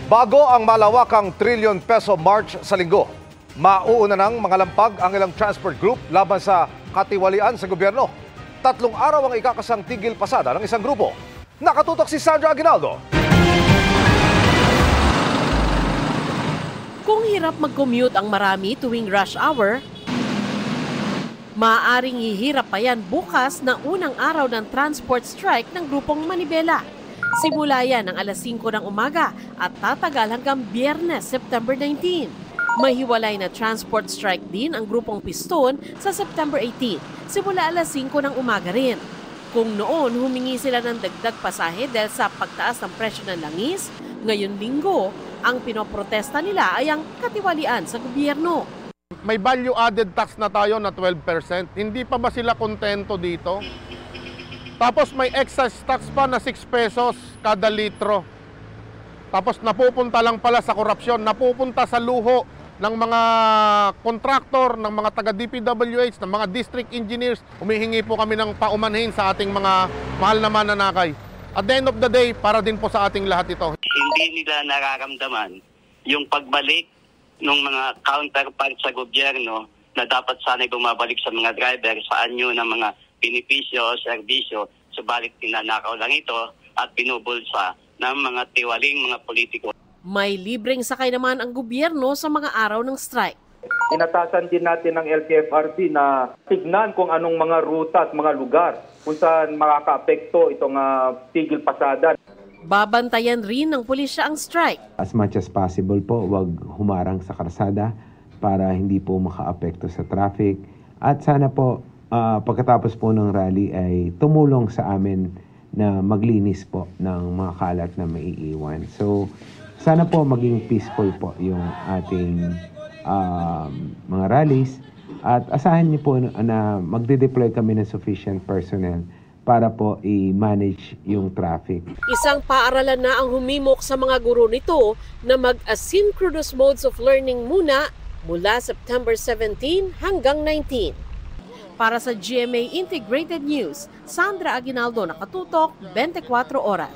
Bago ang malawakang trilyon peso march sa linggo, mauuna ng mga lampag ang ilang transport group laban sa katiwalian sa gobyerno. 3 araw ang ikakasang tigil pasada ng isang grupo. Nakatutok si Sandra Aguinaldo. Kung hirap mag-commute ang marami tuwing rush hour, maaaring hihirap pa yan bukas na unang araw ng transport strike ng grupong Manibela. Simula yan ng alas 5 ng umaga at tatagal hanggang Biyernes, September 19. May hiwalay na transport strike din ang grupong Piston sa September 18, simula alas 5 ng umaga rin. Kung noon humingi sila ng dagdag pasahe dahil sa pagtaas ng presyo ng langis, ngayon linggo, ang pinoprotesta nila ay ang katiwalian sa gobyerno. May value added tax na tayo na 12%. Hindi pa ba sila kontento dito? Tapos may excise tax pa na 6 pesos kada litro. Tapos napupunta lang pala sa korupsyon, napupunta sa luho ng mga kontraktor, ng mga taga-DPWH, ng mga district engineers. Humihingi po kami ng paumanhin sa ating mga mahal na mananakay. At the end of the day, para din po sa ating lahat ito. Hindi nila nararamdaman yung pagbalik ng mga counterpart sa gobyerno na dapat sana'y bumabalik sa mga driver sa anyo ng mga benepisyo, serbisyo, subalit tinanakaw lang ito at binubulsa ng mga tiwaling mga politiko. May libreng sakay naman ang gobyerno sa mga araw ng strike. Inatasan din natin ng LTFRB na tignan kung anong mga ruta at mga lugar kung saan makakaapekto itong tigil pasada. Babantayan rin ng pulisya ang strike. As much as possible po, wag humarang sa karsada para hindi po makaapekto sa traffic. At sana po, pagkatapos po ng rally ay tumulong sa amin na maglinis po ng mga kalat na maiiwan. So, sana po maging peaceful po yung ating mga rallies at asahan niyo po na magde-deploy kami ng sufficient personnel para po i-manage yung traffic. Isang paaralan na ang humimok sa mga guro nito na mag-asynchronous modes of learning muna mula September 17 hanggang 19. Para sa GMA Integrated News, Sandra Aguinaldo, nakatutok 24 oras.